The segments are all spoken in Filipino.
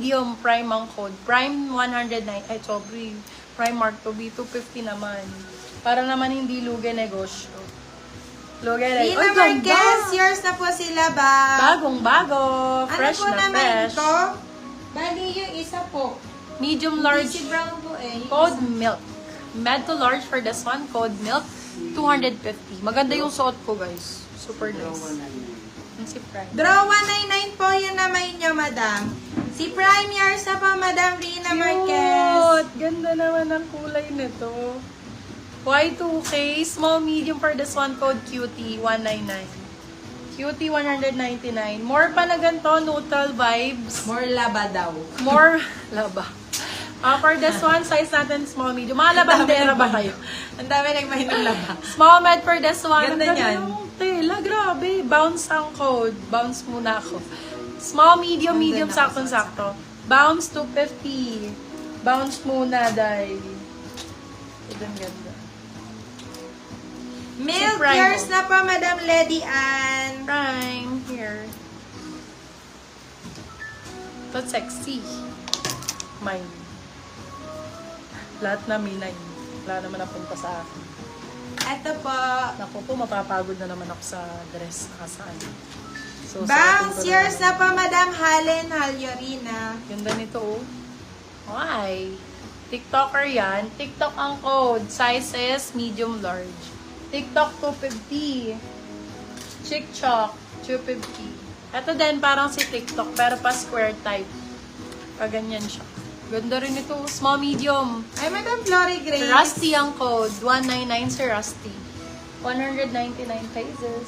medium, prime ang code. Prime 109, ay sorry, Primark to be 250 naman. Para naman hindi lugi negosyo. Lugi negosyo. Rina Marquez, yours na po sila ba? Bagong-bago, fresh ano po na naman fresh. ito? Bali yung isa po. Medium large, Si Brown po eh. Yung code milk. Med to large for this one, code milk, 250. Maganda yung suot ko, guys. Super nice. Yung si Prime. Draw 199 po yun naman nyo, madam. Si Prime, yours na po, Madam Rina Marquez. Cute! Ganda naman ang kulay nito. Y2K, small medium for this one, code QT, 199. QT, 199. More pa na ganito, neutral vibes. More laba daw. More laba. For this one, size natin small medium. Mga labandera ba kayo? Ang dami nagmahinang laba. Small med for this one. Ganda Ang niyan. yung tela, grabe. Bounce ang code. Bounce muna ako. Small, medium, medium, Nandun ako saktong-sakto. Bounce 250. Bounce muna, dahil. Ang ganda. Milk, Prime yours mo. na po, Madam Lady Ann. Prime, here. That's sexy. Mine. Lahat na minay. Wala naman napunta sa akin. Ito po. Naku po, mapapagod na naman ako sa dress nakasaan. So, Bounce, suotin ko yours na naman. po, Madam Halen Halyorina. Ganda nito, oh. Why? TikToker yan. TikTok ang code. Sizes, medium, large. TikTok, 250. Chick Choc, 250. Ito din, parang si TikTok, pero pa square type. Paganyan siya. Ganda rin ito. Small, medium. Ay, Madam Flory Grace. Rusty ang code. 199 si Rusty. 199 pesos.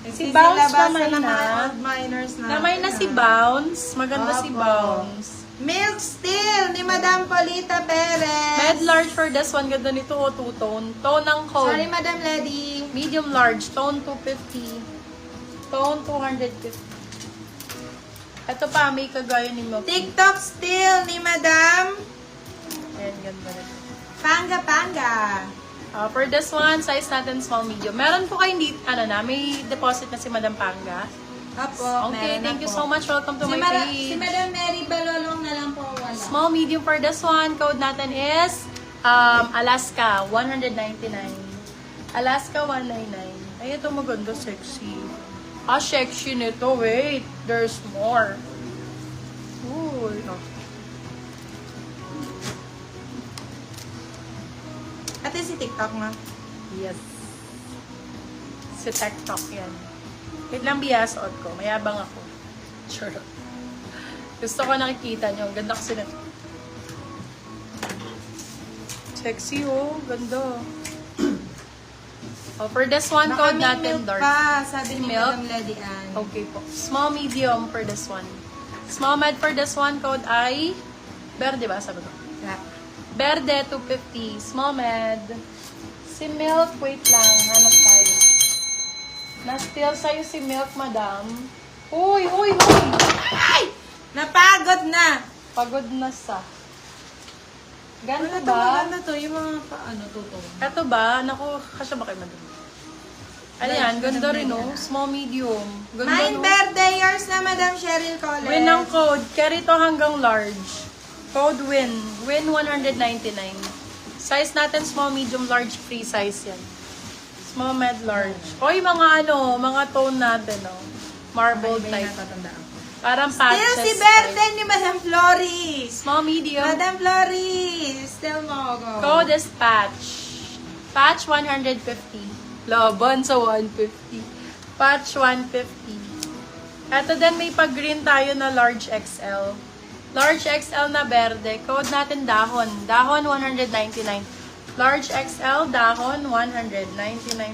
Si Bounce namay ng mga na. old miners na. Namay na si Bounce. Maganda si Opo. Bounce. Milk Still ni Madam Polita Perez. Med large for this one. Ganda nito, oh, two-tone. Tone ng code. Sorry, Madam Lady. Medium large. Tone 250. Tone 250. Ito pa, may kagaya ni Milk. TikTok Still ni Madam Ayan, ganda nito. Panga Panga. For this one, size natin small, medium. Meron po kayo hindi, may deposit na si Madam Panga. Opo, Okay, meron thank na you po. so much. Welcome to my Si page. Madam Mary Balolong na lang po wala. Small, medium for this one. Code natin is Alaska, 199. Alaska, 199. Ay, ito maganda, sexy. Sexy nito. Wait, there's more. Ooh. Ate si TikTok nga. Yes. Si TikTok yan. Wait lang, biyasot ko. Mayabang ako. Sure. Gusto ko nakikita nyo. Ganda kasi na. Sexy, oh. Ganda. For this one, Baka code may natin milk dark. pa, sabi ni Milk? Madam Lady Ann. Okay po. Small, medium for this one. Small med for this one, code ay Verde ba? Sabi ko. Yeah. Verde, 250. Small med. Si Milk, wait lang. Hanap tayo. Na-steal sa'yo si Milk, madam. Uy, uy, uy! Ay! Napagod na! Pagod na sa. Ganda Ano to, ba? maganda to, yung mga paano, tutong. Ito ba? Naku, kasya ba kayo madam? Ayan, ganda rin, no? Small, medium. Ganda, Mine no? birthday, yours na Madam Cheryl Collins. Win ang code. Carry to hanggang large. Code WIN. WIN 199. Size natin small, medium, large, free size yan. Small, med, large. Oy, mga mga tone natin, no? Marble Ay, may type. natatandaan ko. Parang patches. Still si birthday ni Madam Flory. Small, medium. Madam Flory, still mo go. Code is patch. Patch 150. Laban sa 150. Patch 150. Ito din may pag-green tayo na large XL. Large XL na berde. Code natin dahon. Dahon 199. Large XL dahon 199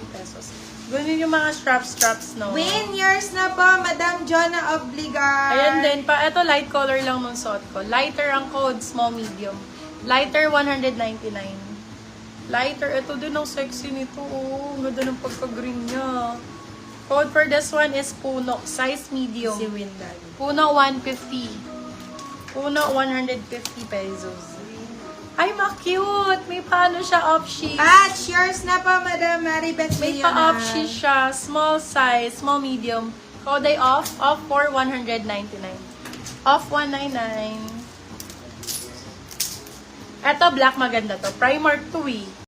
pesos. Ganun yung mga straps, no? Win yours na po, Madam Jonah Obligar. Ayan din pa. Ito light color lang nung suot ko. Lighter ang code, small, medium. Lighter 199. Lighter. Ito din ang sexy nito. Oh, ang ganda ng pagka-green niya. Code for this one is Puno. Size medium. Si Windal. Puno 150. Puno 150 pesos. Ay, ma-cute! May paano siya off-sheet. Patch yours na po, Madam Maribeth May Leonard. pa-off-sheet siya. Small size, small medium. Code ay off for 199. Off 199. Eto, black maganda to. Primer 2 eh.